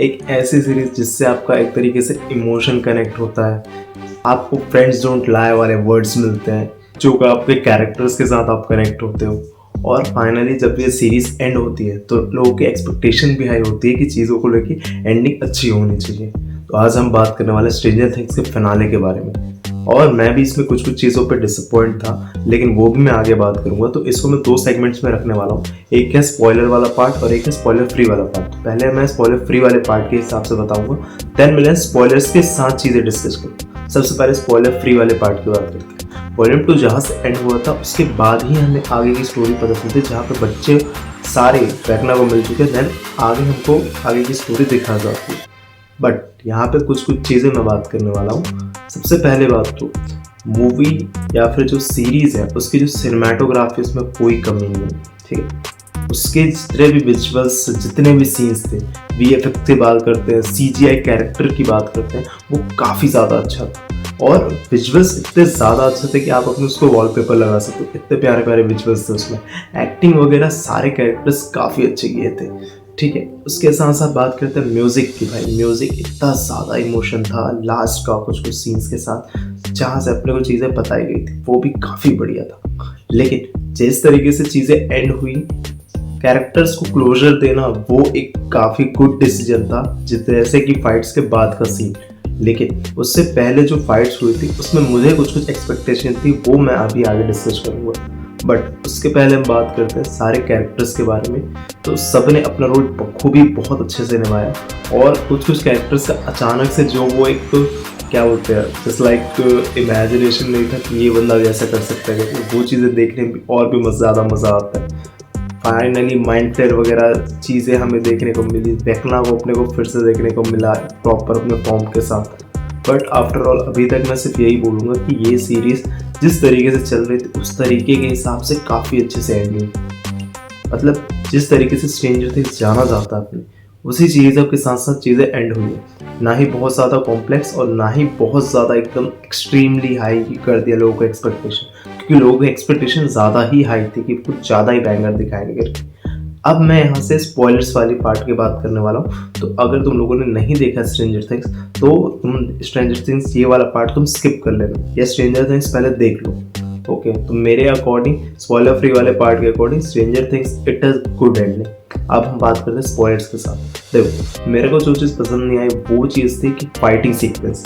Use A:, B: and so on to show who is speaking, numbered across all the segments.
A: एक ऐसी सीरीज जिससे आपका एक तरीके से इमोशन कनेक्ट होता है, आपको फ्रेंड्स डोंट लाई वाले वर्ड्स मिलते हैं, जो आपके कैरेक्टर्स के साथ आप कनेक्ट होते हो। और फाइनली जब ये सीरीज एंड होती है तो लोगों की एक्सपेक्टेशन भी हाई होती है कि चीज़ों को लेके एंडिंग अच्छी होनी चाहिए। तो आज हम बात करने वाले स्ट्रेंजर थिंग्स के फिनाले के बारे में, और मैं भी इसमें कुछ चीज़ों पे डिसअपॉइंट था, लेकिन वो भी मैं आगे बात करूंगा। तो इसको मैं 2 सेगमेंट्स में रखने वाला हूँ, एक है स्पॉइलर वाला पार्ट और एक है स्पॉइलर फ्री वाला पार्ट। तो पहले मैं स्पॉइलर फ्री वाले पार्ट के हिसाब से बताऊंगा, देन मिले स्पॉयलर्स के साथ चीज़ें डिस्कस करूँ। सबसे पहले स्पॉइलर फ्री वाले पार्ट की बात करते हैं। वॉल्यूम 2 जहाँ से एंड हुआ था उसके बाद ही हमें आगे की स्टोरी पता चलती है, जहाँ पे बच्चे सारे वेकना को मिल चुके हैं, देन आगे हमको आगे की स्टोरी दिखा जाती है। बट यहाँ पे कुछ चीज़ें मैं बात करने वाला हूँ। सबसे पहले बात तो मूवी या फिर जो सीरीज़ है उसकी जो सिनेमाटोग्राफी उसमें कोई कमी नहीं है, ठीक है। उसके जितने भी विजुअल्स, जितने भी सीन्स थे, VFX की बात करते हैं, CGI कैरेक्टर की बात करते हैं, वो काफ़ी ज़्यादा अच्छा था। और विजुअल्स इतने ज़्यादा अच्छे थे कि आप अपने उसको वॉलपेपर लगा सकते हो, इतने प्यारे प्यारे विजुअल्स थे उसमें। एक्टिंग वगैरह सारे कैरेक्टर्स काफ़ी अच्छे किए थे, ठीक है। उसके साथ साथ बात करते हैं म्यूज़िक की। भाई म्यूज़िक इतना ज़्यादा इमोशन था लास्ट का कुछ सीन्स के साथ, जहाँ से अपने को चीज़ें बताई गई थी, वो भी काफ़ी बढ़िया था। लेकिन जिस तरीके से चीज़ें एंड हुई, कैरेक्टर्स को क्लोजर देना वो एक काफ़ी गुड डिसीजन था, जैसे कि फाइट्स के बाद का सीन। लेकिन उससे पहले जो फाइट्स हुई थी उसमें मुझे कुछ एक्सपेक्टेशन थी, वो मैं अभी आगे डिस्कस करूँगा। बट उसके पहले हम बात करते हैं सारे कैरेक्टर्स के बारे में। तो सब ने अपना रोल बखूबी बहुत अच्छे से निभाया, और कुछ कैरेक्टर्स का अचानक से जो वो एक क्या बोलते हैं, जस्ट लाइक इमेजिनेशन नहीं था कि ये बंदा ऐसा कर सकता है, वो चीज़ें देखने में और भी ज़्यादा मज़ा आता है। फाइनली माइंड फ्लेयर वगैरह चीज़ें हमें देखने को मिली, वेकना को अपने को फिर से देखने को मिला प्रॉपर अपने फॉर्म के साथ। बट आफ्टर ऑल अभी तक मैं सिर्फ यही बोलूँगा कि ये सीरीज़ जिस तरीके से चल रही थी उस तरीके के हिसाब से काफ़ी अच्छे से एंड हुई। मतलब जिस तरीके से स्ट्रेंजर थिंग्स जाना जाता है अपनी, उसी चीज़ों के साथ साथ चीज़ें एंड हुई है। ना ही बहुत ज़्यादा कॉम्प्लेक्स और ना ही बहुत ज़्यादा एकदम एक्सट्रीमली हाई कर दिया लोगों को एक्सपेक्टेशन, क्योंकि लोगों की एक्सपेक्टेशन ज़्यादा ही हाई थी कि कुछ ज़्यादा ही बैंगर दिखाएंगे करके। अब मैं यहाँ से स्पॉयलर्स वाली पार्ट की बात करने वाला हूँ। तो अगर तुम लोगों ने नहीं देखा स्ट्रेंजर थिंग्स, तो तुम स्ट्रेंजर थिंग्स ये वाला पार्ट तुम स्किप कर लेना, या स्ट्रेंजर थिंग्स पहले देख लो, ओके। तो मेरे अकॉर्डिंग स्पॉइलर फ्री वाले पार्ट के according stranger things it is good ending. अब हम बात करते हैं स्पॉयलर्स के साथ। देखो मेरे को जो चीज़ पसंद नहीं आई वो चीज़ थी कि फाइटिंग सीक्वेंस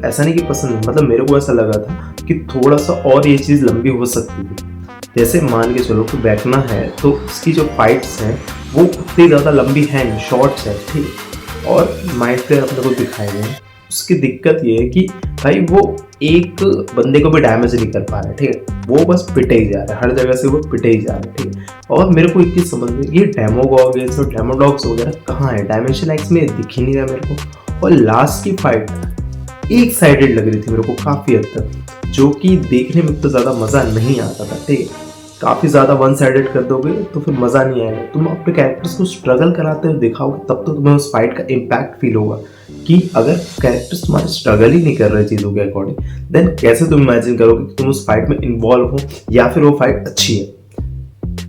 A: ऐसा नहीं कि पसंद नहीं, मतलब मेरे को ऐसा लगा था कि थोड़ा सा और ये चीज़ लंबी हो सकती थी। जैसे मान के चलो कि वेकना है तो उसकी जो फाइट्स हैं वो उतनी ज़्यादा लंबी है नहीं, शॉर्ट्स है, ठीक। और माइंड फ्लेयर अपने को दिखाए गए हैं। उसकी दिक्कत ये है कि भाई वो एक बंदे को भी डैमेज नहीं कर पा रहा है, ठीक है। वो बस पिटे ही जा रहा है, हर जगह से वो पिटे ही जा रहा है, ठीक है। और मेरे को एक चीज़ समझ में, ये डेमोगॉग्स और डेमोडॉग्स वगैरह कहाँ है, डायमेंशन एक्स में दिख ही नहीं रहा मेरे को। और लास्ट की फाइट एक साइडेड लग रही थी मेरे को काफ़ी हद तक, जो कि देखने में तो ज़्यादा मज़ा नहीं आता था, ठीक है। काफ़ी ज़्यादा वन साइडेड कर दोगे तो फिर मज़ा नहीं आएगा। तुम अपने कैरेक्टर्स को स्ट्रगल कराते हुए दिखाओगे तब तो तुम्हें उस फाइट का इम्पैक्ट फील होगा। कि अगर कैरेक्टर्स तुम्हारे स्ट्रगल ही नहीं कर रहे चीज़ों के अकॉर्डिंग, देन कैसे तुम इमेजिन करोगे कि तुम उस फाइट में इन्वॉल्व हो या फिर वो फाइट अच्छी है।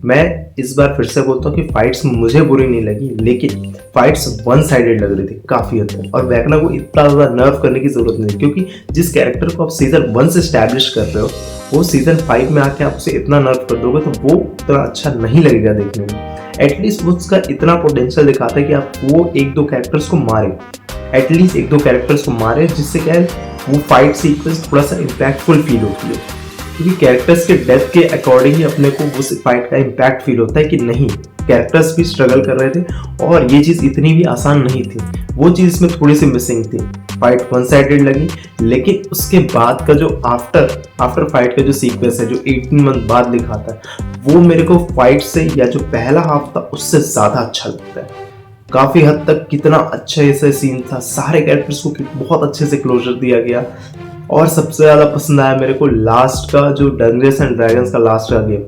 A: मैं इस बार फिर से बोलता हूँ कि फाइट्स मुझे बुरी नहीं लगी, लेकिन फाइट्स वन साइडेड लग रही थी काफ़ी हद तक, और वेकना को इतना ज़्यादा नर्व करने की जरूरत नहीं, क्योंकि जिस कैरेक्टर को आप सीजन 1 से स्टैब्लिश कर रहे हो वो सीजन 5 में आके आप उसे इतना नर्व कर दोगे तो वो उतना अच्छा नहीं लगेगा देखने में। एटलीस्ट उसका इतना पोटेंशियल दिखाता है कि आप वो 1-2 कैरेक्टर्स को मारे, एटलीस्ट 1-2 कैरेक्टर्स को मारे, जिससे क्या है वो फाइट सीक्वेंस थोड़ा सा इम्पैक्टफुल फील होती है। क्योंकि कैरेक्टर्स के डेथ के अकॉर्डिंग ही अपने को उस फाइट का इम्पैक्ट फील होता है कि नहीं, कैरेक्टर्स भी स्ट्रगल कर रहे थे और ये चीज़ इतनी भी आसान नहीं थी। वो चीज़ इसमें थोड़ी सी मिसिंग थी, फाइट वन साइडेड लगी। लेकिन उसके बाद का जो आफ्टर फाइट का जो सीक्वेंस है, जो 18 मंथ बाद दिखाता है, वो मेरे को फाइट से या जो पहला हाफ था उससे ज़्यादा अच्छा लगता है। काफ़ी हद तक कितना अच्छा ऐसा सीन था, सारे कैरेक्टर्स को बहुत अच्छे से क्लोजर दिया गया। और सबसे ज़्यादा पसंद आया मेरे को लास्ट का जो डंजन्स एंड ड्रैगन्स का लास्ट का गेम,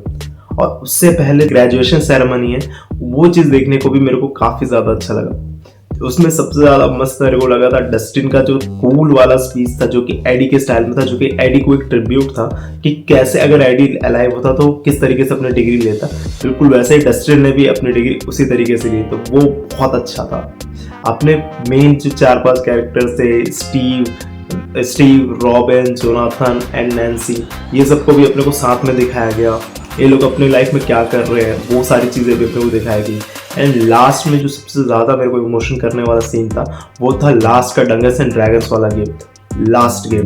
A: और उससे पहले ग्रेजुएशन सेरेमनी है, वो चीज़ देखने को भी मेरे को काफ़ी ज़्यादा अच्छा लगा। उसमें सबसे ज़्यादा मस्त मेरे को लगा था डस्टिन का जो कूल वाला स्पीच था, जो कि एडी के स्टाइल में था, जो कि एडी को एक ट्रिब्यूट था कि कैसे अगर एडी अलाइव होता तो किस तरीके से अपनी डिग्री लेता। बिल्कुल वैसे ही डस्टिन ने भी अपनी डिग्री उसी तरीके से ली, तो वो बहुत अच्छा था। आपने मेन जो 4-5 कैरेक्टर्स थे, Steve, robin, Jonathan and Nancy, ये सबको भी अपने को साथ में दिखाया गया। ये लोग अपनी लाइफ में क्या कर रहे हैं वो सारी चीज़ें भी अपने को दिखाई गई। एंड लास्ट में जो सबसे ज़्यादा मेरे को इमोशन करने वाला सीन था वो था लास्ट का डंगल्स एंड ड्रैगन्स वाला गेम, लास्ट गेम।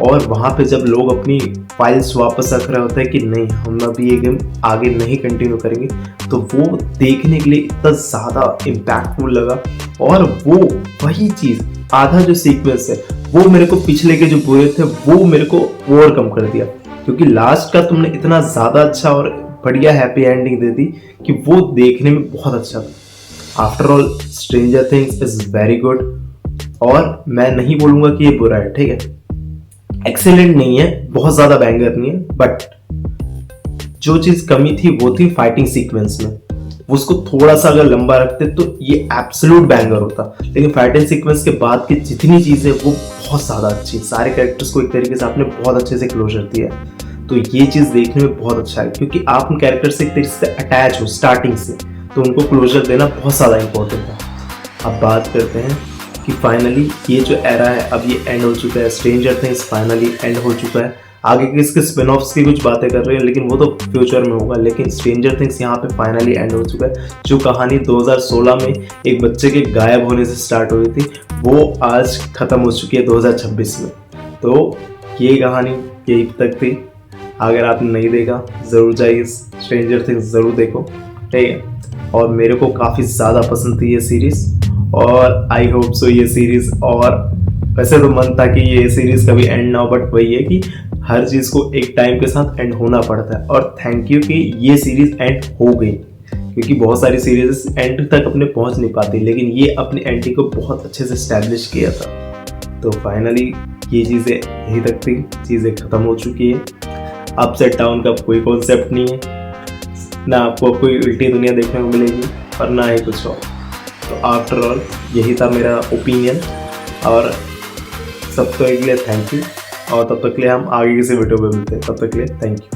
A: और वहाँ पे जब लोग अपनी फाइल्स वापस रख रहे होते हैं कि नहीं हम अभी ये गेम आगे नहीं कंटिन्यू करेंगे, तो वो देखने के लिए इतना ज़्यादा इम्पैक्टफुल लगा। और वो वही चीज़, आधा जो सीक्वेंस है वो मेरे को पिछले के जो बुरे थे वो मेरे को ओवरकम कर दिया, क्योंकि लास्ट का तुमने इतना ज़्यादा अच्छा और बढ़िया हैप्पी एंडिंग दे दी कि वो देखने में बहुत अच्छा था। After all stranger things is very good, और मैं नहीं बोलूँगा कि ये बुरा है, ठीक है, एक्सेलेंट नहीं है, बहुत ज़्यादा बैंगर नहीं है, बट जो चीज़ कमी थी वो थी फाइटिंग सीक्वेंस में। उसको थोड़ा सा अगर लंबा रखते तो ये एब्सोल्यूट बैंगर होता, लेकिन फाइटिंग सीक्वेंस के बाद की जितनी चीज़ें वो बहुत ज़्यादा अच्छी, सारे कैरेक्टर्स को एक तरीके से आपने बहुत अच्छे से क्लोजर दिया। तो ये चीज़ देखने में बहुत अच्छा है, क्योंकि आप उन कैरेक्टर से एक तरीके से अटैच हो स्टार्टिंग से, तो उनको क्लोजर देना बहुत ज़्यादा इंपॉर्टेंट है। अब बात करते हैं कि फाइनली ये जो एरा है अब ये एंड हो चुका है, स्ट्रेंजर थिंग्स फाइनली एंड हो चुका है। आगे के इसके स्पिन ऑफ्स की कुछ बातें कर रहे हैं, लेकिन वो तो फ्यूचर में होगा, लेकिन स्ट्रेंजर थिंग्स यहाँ पे फाइनली एंड हो चुका है। जो कहानी 2016 में एक बच्चे के गायब होने से स्टार्ट हुई थी वो आज खत्म हो चुकी है 2026 में। तो ये कहानी यही तक थी। अगर आपने नहीं देखा ज़रूर जाइए, स्ट्रेंजर थिंग्स ज़रूर देखो, ठीक है। और मेरे को काफ़ी ज़्यादा पसंद थी ये सीरीज़, और आई होप सो ये सीरीज़, और वैसे तो मन था कि ये सीरीज़ कभी एंड ना हो, बट वही है कि हर चीज़ को एक टाइम के साथ एंड होना पड़ता है। और थैंक यू कि ये सीरीज़ एंड हो गई, क्योंकि बहुत सारी सीरीज एंड तक अपने पहुंच नहीं पाती, लेकिन ये अपनी एंडिंग को बहुत अच्छे से स्टैब्लिश किया था। तो फाइनली ये चीज़ें यहीं तक थी, चीज़ें ख़त्म हो चुकी है। अप्स एंड डाउन का कोई कॉन्सेप्ट नहीं है, ना आपको कोई उल्टी दुनिया देखने को मिलेगी और ना ही कुछ और। तो आफ्टर ऑल यही था मेरा ओपिनियन, और सबको के लिए थैंक यू, और तब तक के लिए हम आगे किसी वीडियो में मिलते हैं। तब तक के लिए थैंक यू।